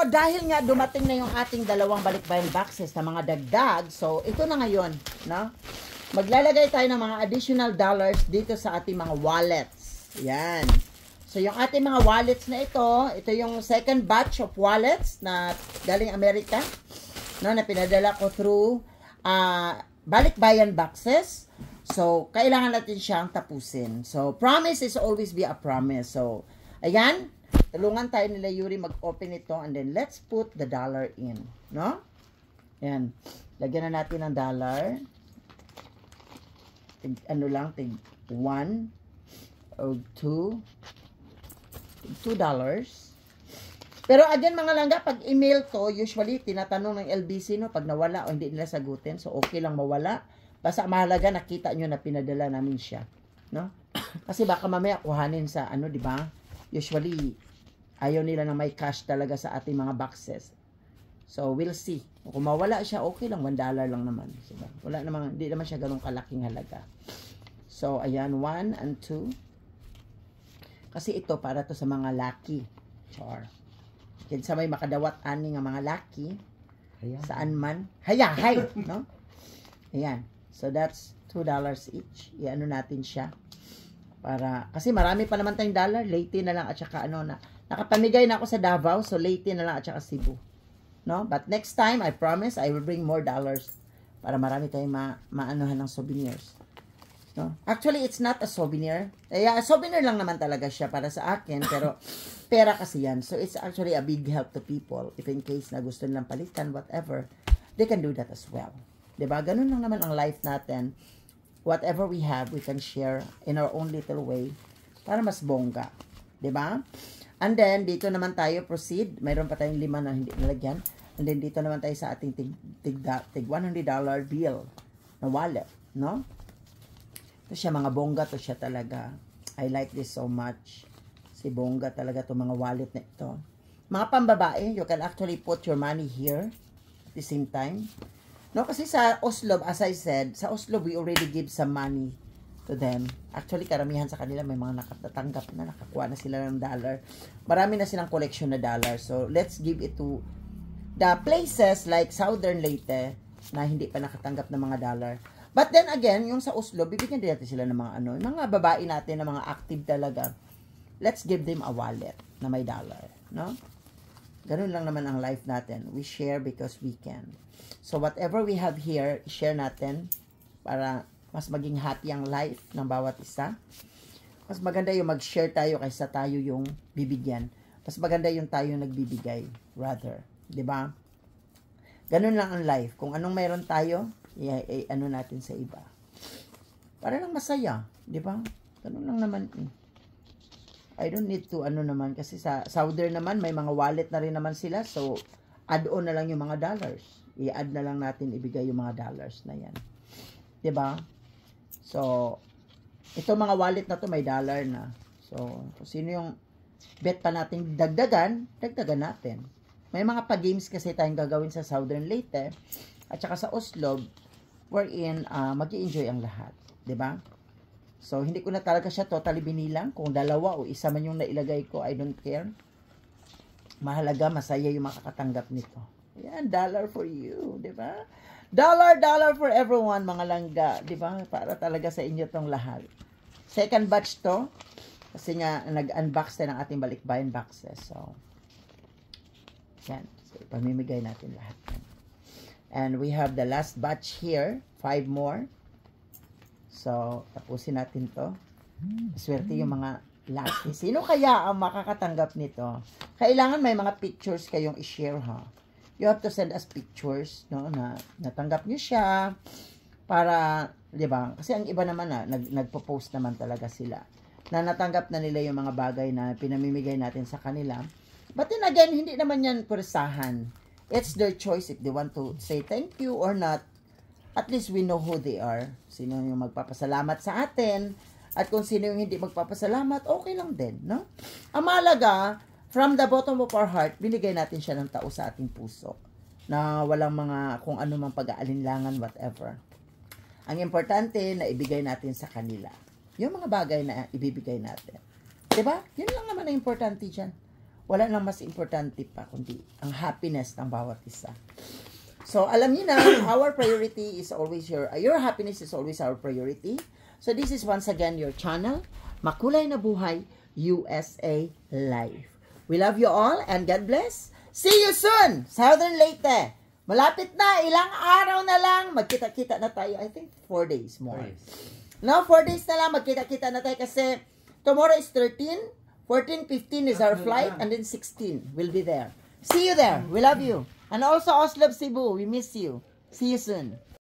dahil nga dumating na yung ating dalawang balikbayan boxes na mga dagdag, so ito na ngayon, no? Maglalagay tayo ng mga additional dollars dito sa ating mga wallets. Yan. So, yung ating mga wallets na ito yung second batch of wallets na galing Amerika, no, na pinadala ko through balikbayan boxes. So, kailangan natin siyang tapusin. So, promise is always be a promise. So, ayan, tulungan tayo nila Yuri mag-open ito and then let's put the dollar in, no? Ayan, lagyan na natin ng dollar. Ano lang, tig 1 o 2 $2. Pero again mga langga, pag email to, usually tinatanong ng LBC, no, pag nawala o hindi nila sagutin, so okay lang mawala. Basta mahalaga nakita nyo na pinadala namin siya, no? Kasi baka mamaya kuhanin sa ano, di ba? Usually ayaw nila na may cash talaga sa ating mga boxes. So we'll see. Kung mawala siya, okay lang, $1 lang naman. Diba? Wala namang, hindi naman siya ganung kalaking halaga. So ayan, 1 and 2. Kasi ito, para to sa mga lucky. Char. Kinsa may makadawat ani nga mga lucky. Saan man. Hayahay. No? Ayan. So, that's $2 each. Iano natin siya. Para, kasi marami pa naman tayong dollar. Leyte na lang at saka ano na. Nakapamigay na ako sa Davao. So, Leyte na lang at saka Cebu. No? But next time, I promise, I will bring more dollars. Para marami tayong maanuhan ng souvenirs. No? Actually, it's not a souvenir. Yeah, a souvenir lang naman talaga siya para sa akin, pero pera kasi yan. So, it's actually a big help to people. If in case na gusto nilang palitan, whatever, they can do that as well. Diba? Ganun lang naman ang life natin. Whatever we have, we can share in our own little way para mas bongga. Diba? And then, dito naman tayo proceed. Mayroon pa tayong 5 na hindi nalagyan. And then, dito naman tayo sa ating tig $100 bill na wallet. No? Ito siya, mga bongga to siya talaga. I like this so much. Si bongga talaga to mga wallet na ito. Mga pambabae, you can actually put your money here at the same time. No, kasi sa Oslo, as I said, sa Oslo, we already give some money to them. Actually, karamihan sa kanila, may mga nakatanggap na, nakakuha na sila ng dollar. Marami na silang collection na dollar. So, let's give it to the places like Southern Leyte na hindi pa nakatanggap ng mga dollar. But then again, yung sa Oslo, bibigyan din natin sila ng mga ano, mga babae natin na mga active talaga. Let's give them a wallet na may dollar, no? Ganun lang naman ang life natin. We share because we can. So whatever we have here, share natin para mas maging happy ang life ng bawat isa. Mas maganda yung mag-share tayo kaysa tayo yung bibigyan. Mas maganda yung tayo nagbibigay, rather. 'Di ba? Ganun lang ang life. Kung anong mayroon tayo, ano natin sa iba. Para lang masaya, di ba? Ganun lang naman. I don't need to, ano naman, kasi sa Southern naman, may mga wallet na rin naman sila, so, add-on na lang yung mga dollars. I-add na lang natin, ibigay yung mga dollars na yan. Di ba? So, ito mga wallet na to may dollar na. So, kung sino yung bet pa natin dagdagan natin. May mga pa-games kasi tayong gagawin sa Southern Leyte, at saka sa Oslo, wherein mag-i-enjoy ang lahat. 'Di ba? So, hindi ko na talaga siya totally binilang. Kung dalawa o isa man yung nailagay ko, I don't care. Mahalaga, masaya yung makakatanggap nito. Yan, dollar for you. 'Di ba? Dollar for everyone, mga langga. 'Di ba? Para talaga sa inyo tong lahat. Second batch to. Kasi nga, nag-unbox tayo ng ating balikbayan boxes. So, yan. So, pamimigay natin lahat. And we have the last batch here. 5 more. So, tapusin natin to. Swerte yung mga lucky. Sino kaya ang makakatanggap nito? Kailangan may mga pictures kayong i-share, ha? You have to send us pictures, no? Na natanggap nyo siya. Para, di ba? Kasi ang iba naman nagpo-post naman talaga sila. Na natanggap na nila yung mga bagay na pinamimigay natin sa kanila. But then again, hindi naman yan pursahan. It's their choice if they want to say thank you or not. At least we know who they are. Sino yung magpapasalamat sa atin. At kung sino yung hindi magpapasalamat, okay lang din, no? Ang mahalaga, from the bottom of our heart, binigay natin siya ng tao sa ating puso. Na walang mga kung ano mang pag-aalinlangan, whatever. Ang importante na ibigay natin sa kanila. Yung mga bagay na ibibigay natin. Diba? Yun lang naman ang importante dyan. wala nang mas importante pa kundi ang happiness ng bawat isa. So, alam niyo na, our priority is always your happiness is always our priority. So, this is once again your channel, Makulay na Buhay, USA Life. We love you all and God bless. See you soon, Southern Leyte. Malapit na, ilang araw na lang, magkita-kita na tayo. I think 4 days more. No, 4 days na lang, magkita-kita na tayo kasi tomorrow is 13, 14, 15 is our flight, and then 16, we'll be there. See you there. We love you. And also, Oslab Cebu, we miss you. See you soon.